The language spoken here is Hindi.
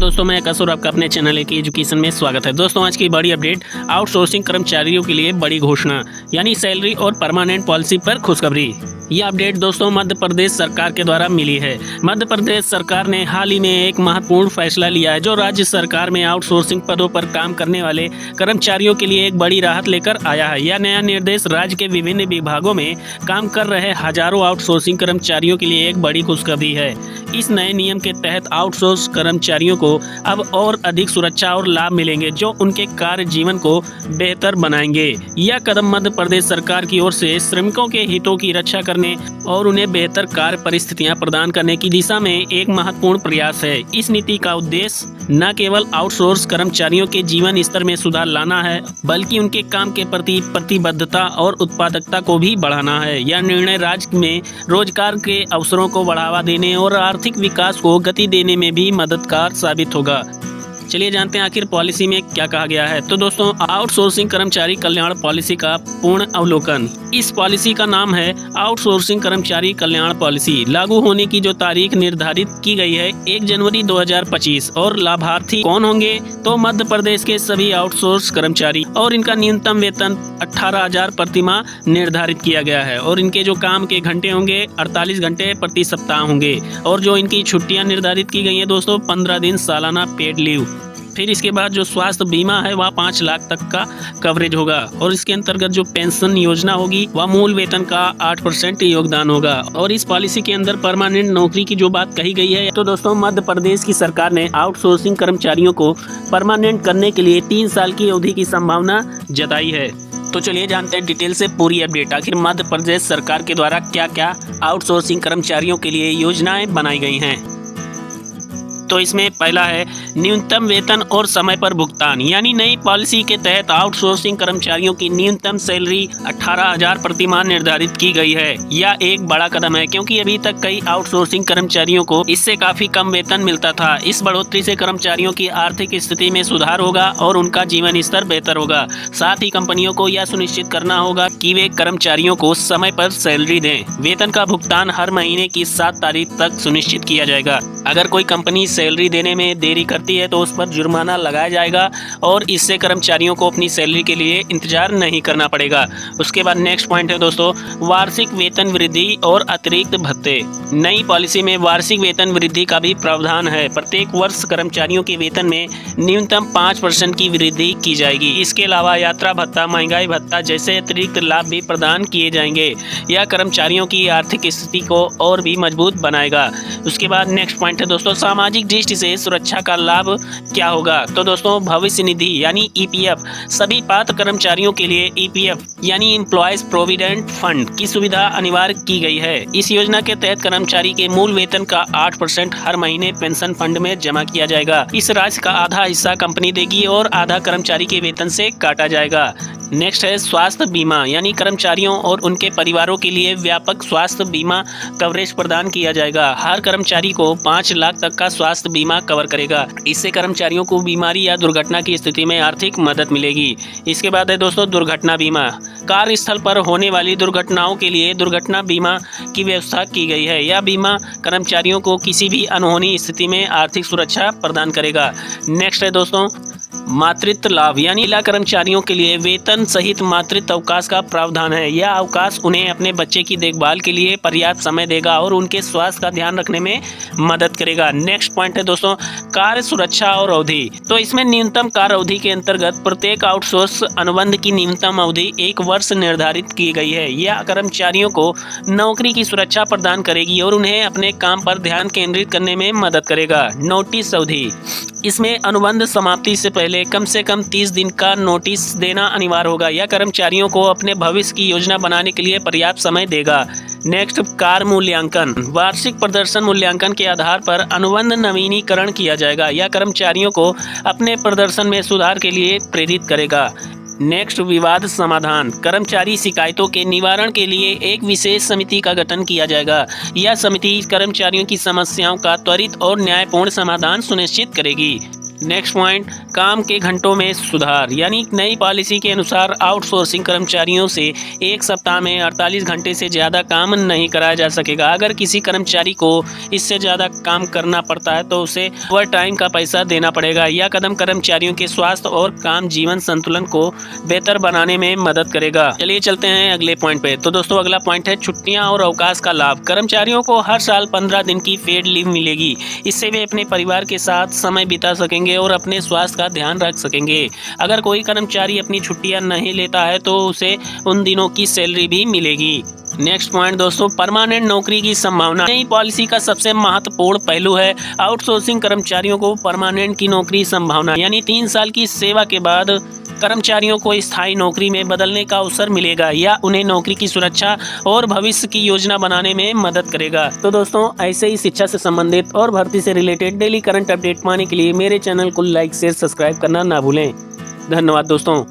दोस्तों, मैं कसौर आपका अपने चैनल एक एजुकेशन में स्वागत है। दोस्तों, आज की बड़ी अपडेट, आउटसोर्सिंग कर्मचारियों के लिए बड़ी घोषणा यानी सैलरी और परमानेंट पॉलिसी पर खुशखबरी। यह अपडेट दोस्तों मध्य प्रदेश सरकार के द्वारा मिली है। मध्य प्रदेश सरकार ने हाल ही में एक महत्वपूर्ण फैसला लिया है जो राज्य सरकार में आउटसोर्सिंग पदों पर काम करने वाले कर्मचारियों के लिए एक बड़ी राहत लेकर आया है। यह नया निर्देश राज्य के विभिन्न विभागों में काम कर रहे हजारों आउटसोर्सिंग कर्मचारियों के लिए एक बड़ी खुशखबरी है। इस नए नियम के तहत आउटसोर्स कर्मचारियों को अब और अधिक सुरक्षा और लाभ मिलेंगे जो उनके कार्य जीवन को बेहतर बनाएंगे। यह कदम मध्य प्रदेश सरकार की ओर से श्रमिकों के हितों की रक्षा करने और उन्हें बेहतर कार्य परिस्थितियां प्रदान करने की दिशा में एक महत्वपूर्ण प्रयास है। इस नीति का उद्देश्य न केवल आउटसोर्स कर्मचारियों के जीवन स्तर में सुधार लाना है, बल्कि उनके काम के प्रति प्रतिबद्धता और उत्पादकता को भी बढ़ाना है। यह निर्णय राज्य में रोजगार के अवसरों को बढ़ावा देने और आर्थिक विकास को गति देने में भी मददगार साबित होगा। चलिए जानते हैं आखिर पॉलिसी में क्या कहा गया है। तो दोस्तों, आउटसोर्सिंग कर्मचारी कल्याण पॉलिसी का पूर्ण अवलोकन। इस पॉलिसी का नाम है आउटसोर्सिंग कर्मचारी कल्याण पॉलिसी। लागू होने की जो तारीख निर्धारित की गई है 1 जनवरी 2025 और लाभार्थी कौन होंगे, तो मध्य प्रदेश के सभी आउटसोर्स कर्मचारी और इनका न्यूनतम वेतन 18,000 प्रति माह निर्धारित किया गया है और इनके जो काम के घंटे होंगे 48 घंटे प्रति सप्ताह होंगे और जो इनकी छुट्टियां निर्धारित की गई है दोस्तों 15 दिन सालाना पेड लीव। फिर इसके बाद जो स्वास्थ्य बीमा है वह 5 लाख तक का कवरेज होगा और इसके अंतर्गत जो पेंशन योजना होगी वह मूल वेतन का 8% योगदान होगा। और इस पॉलिसी के अंदर परमानेंट नौकरी की जो बात कही गई है, तो दोस्तों मध्य प्रदेश की सरकार ने आउटसोर्सिंग कर्मचारियों को परमानेंट करने के लिए 3 साल की अवधि की संभावना जताई है। तो चलिए जानते हैं डिटेल से पूरी अपडेट, आखिर मध्य प्रदेश सरकार के द्वारा क्या क्या आउटसोर्सिंग कर्मचारियों के लिए योजनाएं बनाई गई हैं। तो इसमें पहला है न्यूनतम वेतन और समय पर भुगतान, यानी नई पॉलिसी के तहत आउटसोर्सिंग कर्मचारियों की न्यूनतम सैलरी 18,000 प्रति माह निर्धारित की गई है। यह एक बड़ा कदम है क्योंकि अभी तक कई आउटसोर्सिंग कर्मचारियों को इससे काफी कम वेतन मिलता था। इस बढ़ोतरी से कर्मचारियों की आर्थिक स्थिति में सुधार होगा और उनका जीवन स्तर बेहतर होगा। साथ ही कंपनियों को यह सुनिश्चित करना होगा कि वे कर्मचारियों को समय पर सैलरी दें। वेतन का भुगतान हर महीने की 7 तारीख तक सुनिश्चित किया जाएगा। अगर कोई कंपनी सैलरी देने में देरी करती है तो उस पर जुर्माना लगाया जाएगा और इससे कर्मचारियों को अपनी सैलरी के लिए इंतजार नहीं करना पड़ेगा। उसके बाद नेक्स्ट पॉइंट है दोस्तों वार्षिक वेतन वृद्धि और अतिरिक्त भत्ते। नई पॉलिसी में वार्षिक वेतन वृद्धि का भी प्रावधान है। प्रत्येक वर्ष कर्मचारियों के वेतन में न्यूनतम 5% की वृद्धि की जाएगी। इसके अलावा यात्रा भत्ता, महंगाई भत्ता जैसे अतिरिक्त लाभ भी प्रदान किए जाएंगे। यह कर्मचारियों की आर्थिक स्थिति को और भी मजबूत बनाएगा। उसके बाद नेक्स्ट पॉइंट है दोस्तों सामाजिक दृष्टि से सुरक्षा का लाभ क्या होगा। तो दोस्तों भविष्य निधि यानी ईपीएफ, सभी पात्र कर्मचारियों के लिए ईपीएफ यानी एम्प्लॉयज प्रोविडेंट फंड की सुविधा अनिवार्य की गई है। इस योजना के तहत कर्मचारी के मूल वेतन का 8% हर महीने पेंशन फंड में जमा किया जाएगा। इस राशि का आधा हिस्सा कंपनी देगी और आधा कर्मचारी के वेतन से काटा जाएगा। नेक्स्ट है स्वास्थ्य बीमा, यानी कर्मचारियों और उनके परिवारों के लिए व्यापक स्वास्थ्य बीमा कवरेज प्रदान किया जाएगा। हर कर्मचारी को 5 लाख तक का स्वास्थ्य बीमा कवर करेगा। इससे कर्मचारियों को बीमारी या दुर्घटना की स्थिति में आर्थिक मदद मिलेगी। इसके बाद है दोस्तों दुर्घटना बीमा। कार्यस्थल पर होने वाली दुर्घटनाओं के लिए दुर्घटना बीमा की व्यवस्था की गई है। यह बीमा कर्मचारियों को किसी भी अनहोनी स्थिति में आर्थिक सुरक्षा प्रदान करेगा। नेक्स्ट है दोस्तों मातृत्व लाभ, यानी महिला कर्मचारियों के लिए वेतन सहित मातृत्व अवकाश का प्रावधान है। यह अवकाश उन्हें अपने बच्चे की देखभाल के लिए पर्याप्त समय देगा और उनके स्वास्थ्य का ध्यान रखने में मदद करेगा। नेक्स्ट पॉइंट है दोस्तों कार्य सुरक्षा और अवधि। तो इसमें न्यूनतम कार्य अवधि के अंतर्गत प्रत्येक आउटसोर्स अनुबंध की न्यूनतम अवधि 1 वर्ष निर्धारित की गई है। यह कर्मचारियों को नौकरी की सुरक्षा प्रदान करेगी और उन्हें अपने काम पर ध्यान केंद्रित करने में मदद करेगा। नोटिस अवधि, इसमें अनुबंध समाप्ति से पहले कम से कम 30 दिन का नोटिस देना अनिवार्य होगा। यह कर्मचारियों को अपने भविष्य की योजना बनाने के लिए पर्याप्त समय देगा। नेक्स्ट कार्य मूल्यांकन, वार्षिक प्रदर्शन मूल्यांकन के आधार पर अनुबंध नवीनीकरण किया जाएगा। यह कर्मचारियों को अपने प्रदर्शन में सुधार के लिए प्रेरित करेगा। नेक्स्ट विवाद समाधान, कर्मचारी शिकायतों के निवारण के लिए एक विशेष समिति का गठन किया जाएगा। यह समिति कर्मचारियों की समस्याओं का त्वरित और न्यायपूर्ण समाधान सुनिश्चित करेगी। नेक्स्ट पॉइंट, काम के घंटों में सुधार, यानी नई पॉलिसी के अनुसार आउटसोर्सिंग कर्मचारियों से एक सप्ताह में 48 घंटे से ज़्यादा काम नहीं कराया जा सकेगा। अगर किसी कर्मचारी को इससे ज़्यादा काम करना पड़ता है तो उसे ओवर टाइम का पैसा देना पड़ेगा। यह कदम कर्मचारियों के स्वास्थ्य और काम जीवन संतुलन को बेहतर बनाने में मदद करेगा। चलिए चलते हैं अगले पॉइंट पे। तो दोस्तों अगला पॉइंट है छुट्टियां और अवकाश का लाभ। कर्मचारियों को हर साल 15 दिन की पेड लीव मिलेगी। इससे वे अपने परिवार के साथ समय बिता सकेंगे और अपने स्वास्थ्य का ध्यान रख सकेंगे। अगर कोई कर्मचारी अपनी छुट्टियां नहीं लेता है तो उसे उन दिनों की सैलरी भी मिलेगी। नेक्स्ट पॉइंट दोस्तों, परमानेंट नौकरी की संभावना। नई पॉलिसी का सबसे महत्वपूर्ण पहलू है आउटसोर्सिंग कर्मचारियों को परमानेंट की नौकरी संभावना, यानी 3 साल की सेवा के बाद कर्मचारियों को स्थायी नौकरी में बदलने का अवसर मिलेगा या उन्हें नौकरी की सुरक्षा और भविष्य की योजना बनाने में मदद करेगा। तो दोस्तों ऐसे ही शिक्षा से संबंधित और भर्ती से रिलेटेड डेली करंट अपडेट पाने के लिए मेरे चैनल को लाइक शेयर सब्सक्राइब करना ना भूलें। धन्यवाद दोस्तों।